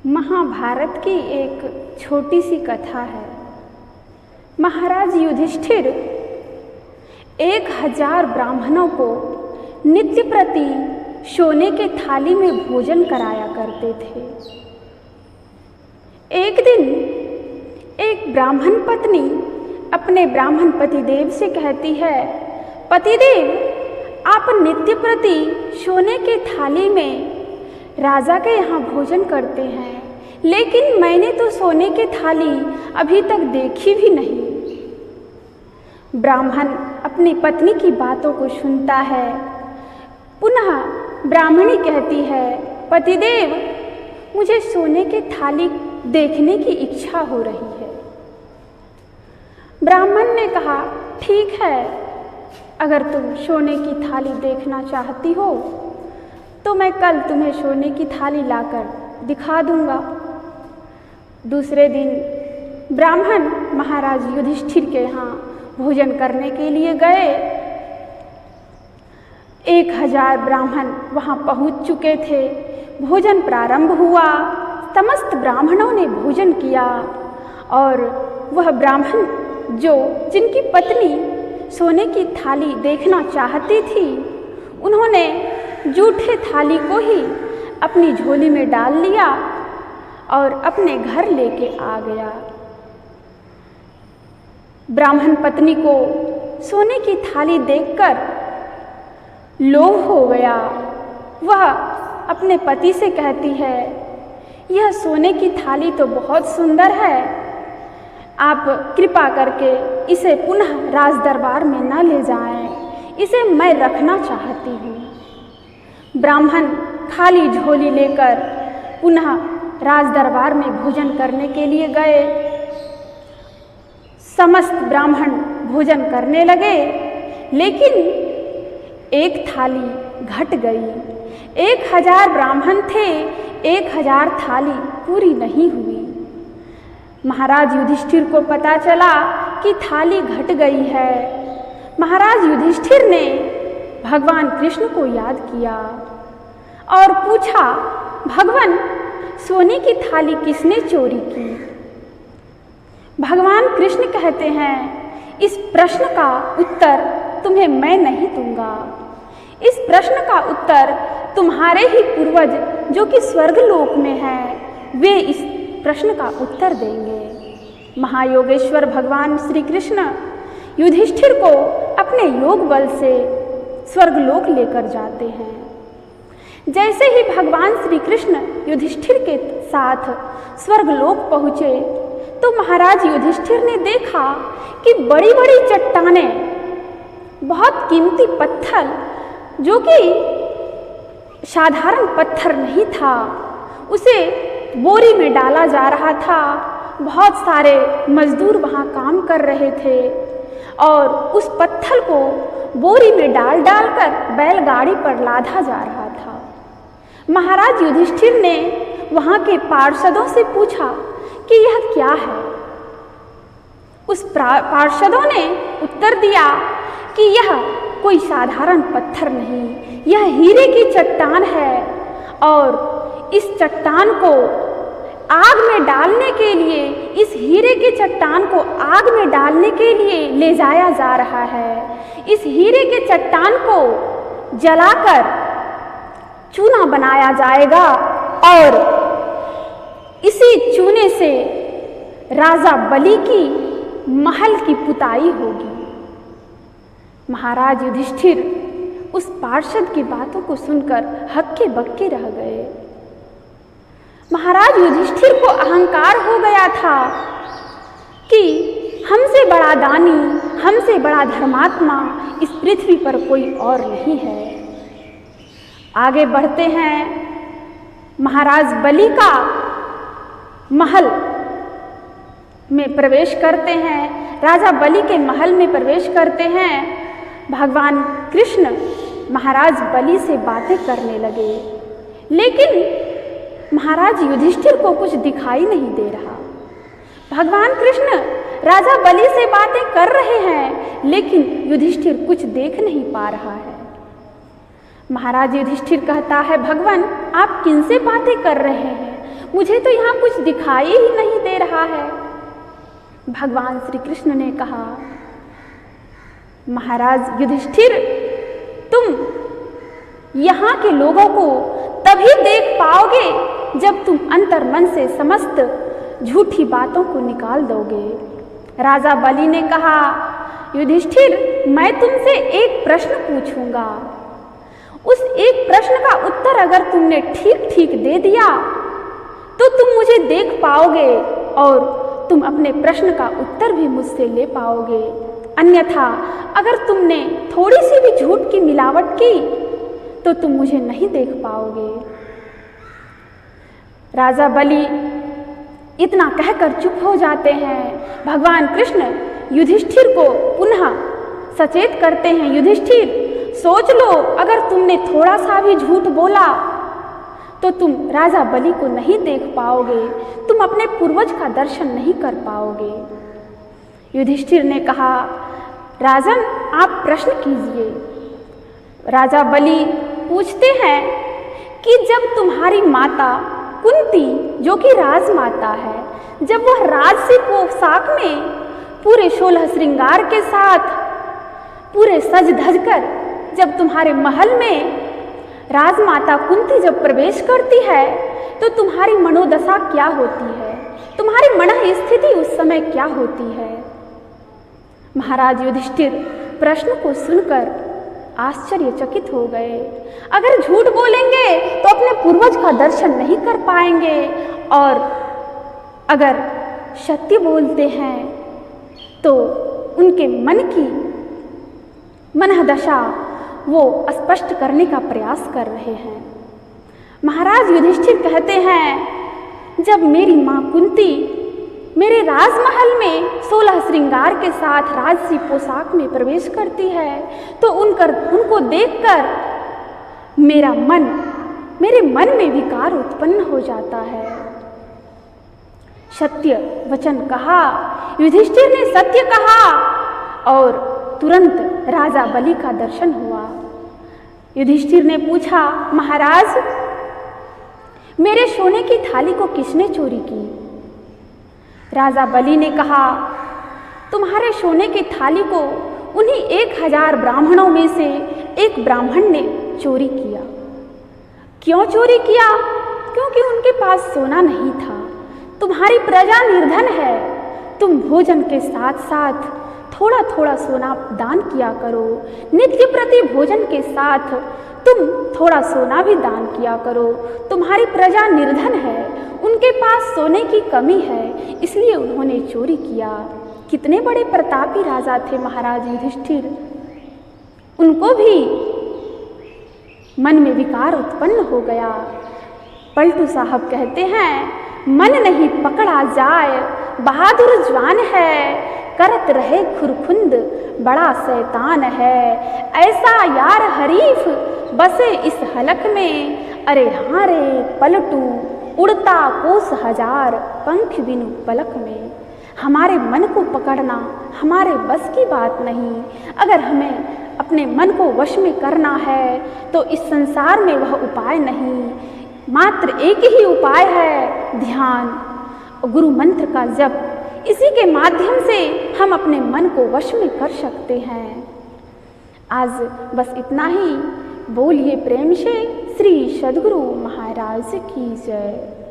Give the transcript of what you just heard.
महाभारत की एक छोटी सी कथा है। महाराज युधिष्ठिर 1000 ब्राह्मणों को नित्य प्रति सोने के थाली में भोजन कराया करते थे। एक दिन एक ब्राह्मण पत्नी अपने ब्राह्मण पतिदेव से कहती है, पतिदेव, आप नित्य प्रति सोने के थाली में राजा के यहाँ भोजन करते हैं, लेकिन मैंने तो सोने की थाली अभी तक देखी भी नहीं। ब्राह्मण अपनी पत्नी की बातों को सुनता है। पुनः ब्राह्मणी कहती है, पतिदेव, मुझे सोने की थाली देखने की इच्छा हो रही है। ब्राह्मण ने कहा, ठीक है, अगर तुम सोने की थाली देखना चाहती हो तो मैं कल तुम्हें सोने की थाली लाकर दिखा दूंगा। दूसरे दिन ब्राह्मण महाराज युधिष्ठिर के यहाँ भोजन करने के लिए गए। 1000 ब्राह्मण वहाँ पहुँच चुके थे। भोजन प्रारंभ हुआ। समस्त ब्राह्मणों ने भोजन किया और वह ब्राह्मण जिनकी पत्नी सोने की थाली देखना चाहती थी, उन्होंने जूठे थाली को ही अपनी झोली में डाल लिया और अपने घर लेके आ गया। ब्राह्मण पत्नी को सोने की थाली देखकर लोभ हो गया। वह अपने पति से कहती है, यह सोने की थाली तो बहुत सुंदर है, आप कृपा करके इसे पुनः राज दरबार में न ले जाएं, इसे मैं रखना चाहती हूँ। ब्राह्मण खाली झोली लेकर पुनः राज दरबार में भोजन करने के लिए गए। समस्त ब्राह्मण भोजन करने लगे, लेकिन एक थाली घट गई। 1000 ब्राह्मण थे, 1000 थाली पूरी नहीं हुई। महाराज युधिष्ठिर को पता चला कि थाली घट गई है। महाराज युधिष्ठिर ने भगवान कृष्ण को याद किया और पूछा, भगवान, सोने की थाली किसने चोरी की? भगवान कृष्ण कहते हैं, इस प्रश्न का उत्तर तुम्हें मैं नहीं दूंगा। इस प्रश्न का उत्तर तुम्हारे ही पूर्वज जो कि स्वर्गलोक में हैं, वे इस प्रश्न का उत्तर देंगे। महायोगेश्वर भगवान श्री कृष्ण युधिष्ठिर को अपने योग बल से स्वर्गलोक लेकर जाते हैं। जैसे ही भगवान श्री कृष्ण युधिष्ठिर के साथ स्वर्गलोक पहुँचे तो महाराज युधिष्ठिर ने देखा कि बड़ी बड़ी चट्टानें, बहुत कीमती पत्थर, जो कि साधारण पत्थर नहीं था, उसे बोरी में डाला जा रहा था। बहुत सारे मजदूर वहाँ काम कर रहे थे और उस पत्थर को बोरी में डाल कर बैलगाड़ी पर लादा जा रहा था। महाराज युधिष्ठिर ने वहाँ के पार्षदों से पूछा कि यह क्या है? उस पार्षदों ने उत्तर दिया कि यह कोई साधारण पत्थर नहीं, यह हीरे की चट्टान है और इस चट्टान को आग में डालने के लिए, इस हीरे के चट्टान को आग में डालने के लिए ले जाया जा रहा है। इस हीरे के चट्टान को जलाकर चूना बनाया जाएगा और इसी चूने से राजा बलि की महल की पुताई होगी। महाराज युधिष्ठिर उस पार्षद की बातों को सुनकर हक्के बक्के रह गए। महाराज युधिष्ठिर को अहंकार हो गया था कि हमसे बड़ा दानी, हमसे बड़ा धर्मात्मा इस पृथ्वी पर कोई और नहीं है। आगे बढ़ते हैं। महाराज बलि का महल में प्रवेश करते हैं। राजा बलि के महल में प्रवेश करते हैं। भगवान कृष्ण महाराज बलि से बातें करने लगे, लेकिन महाराज युधिष्ठिर को कुछ दिखाई नहीं दे रहा। भगवान कृष्ण राजा बलि से बातें कर रहे हैं, लेकिन युधिष्ठिर कुछ देख नहीं पा रहा है। महाराज युधिष्ठिर कहता है, भगवान, आप किनसे बातें कर रहे हैं? मुझे तो यहाँ कुछ दिखाई ही नहीं दे रहा है। भगवान श्री कृष्ण ने कहा, महाराज युधिष्ठिर, तुम यहाँ के लोगों को तभी देख पाओगे जब तुम अंतर मन से समस्त झूठी बातों को निकाल दोगे। राजा बलि ने कहा, युधिष्ठिर, मैं तुमसे एक प्रश्न पूछूंगा, उस एक प्रश्न का उत्तर अगर तुमने ठीक ठीक दे दिया तो तुम मुझे देख पाओगे और तुम अपने प्रश्न का उत्तर भी मुझसे ले पाओगे। अन्यथा अगर तुमने थोड़ी सी भी झूठ की मिलावट की तो तुम मुझे नहीं देख पाओगे। राजा बलि इतना कहकर चुप हो जाते हैं। भगवान कृष्ण युधिष्ठिर को पुनः सचेत करते हैं, युधिष्ठिर सोच लो, अगर तुमने थोड़ा सा भी झूठ बोला तो तुम राजा बलि को नहीं देख पाओगे, तुम अपने पूर्वज का दर्शन नहीं कर पाओगे। युधिष्ठिर ने कहा, राजन आप प्रश्न कीजिए। राजा बलि पूछते हैं कि जब तुम्हारी माता कुंती, जो कि राजमाता है, जब वह राजसी पोशाक में पूरे 16 श्रृंगार के साथ पूरे सज धज कर जब तुम्हारे महल में राजमाता कुंती जब प्रवेश करती है तो तुम्हारी मनोदशा क्या होती है, तुम्हारी मन स्थिति उस समय क्या होती है। महाराज युधिष्ठिर प्रश्न को सुनकर आश्चर्यचकित हो गए। अगर झूठ बोलेंगे तो अपने पूर्वज का दर्शन नहीं कर पाएंगे और अगर सत्य बोलते हैं तो उनके मन की मनःदशा वो स्पष्ट करने का प्रयास कर रहे हैं। महाराज युधिष्ठिर कहते हैं, जब मेरी माँ कुंती मेरे राजमहल में 16 श्रृंगार के साथ राजसी पोशाक में प्रवेश करती है तो उनको देखकर मेरे मन में विकार उत्पन्न हो जाता है। सत्य वचन कहा, युधिष्ठिर ने सत्य कहा और तुरंत राजा बलि का दर्शन हुआ। युधिष्ठिर ने पूछा, महाराज मेरे सोने की थाली को किसने चोरी की? राजा बलि ने कहा, तुम्हारे सोने की थाली को उन्हीं 1000 ब्राह्मणों में से एक ब्राह्मण ने चोरी किया। क्यों चोरी किया? क्योंकि उनके पास सोना नहीं था। तुम्हारी प्रजा निर्धन है, तुम भोजन के साथ साथ थोड़ा थोड़ा सोना दान किया करो। नित्य प्रति भोजन के साथ तुम थोड़ा सोना भी दान किया करो। तुम्हारी प्रजा निर्धन है, उनके पास सोने की कमी है, इसलिए उन्होंने चोरी किया। कितने बड़े प्रतापी राजा थे महाराज युधिष्ठिर। उनको भी मन में विकार उत्पन्न हो गया। पलटू साहब कहते हैं, मन नहीं पकड़ा जाए, बहादुर जवान है, करत रहे खुरखुंद, बड़ा शैतान है। ऐसा यार हरीफ बसे इस हलक में, अरे हाँ रे पलटू, उड़ता कोस 1000 पंख बिनु पलक में। हमारे मन को पकड़ना हमारे बस की बात नहीं। अगर हमें अपने मन को वश में करना है तो इस संसार में वह उपाय नहीं, मात्र एक ही उपाय है, ध्यान, गुरु मंत्र का जप। इसी के माध्यम से हम अपने मन को वश में कर सकते हैं। आज बस इतना ही। बोलिए प्रेम से श्री सद्गुरु महाराज की जय।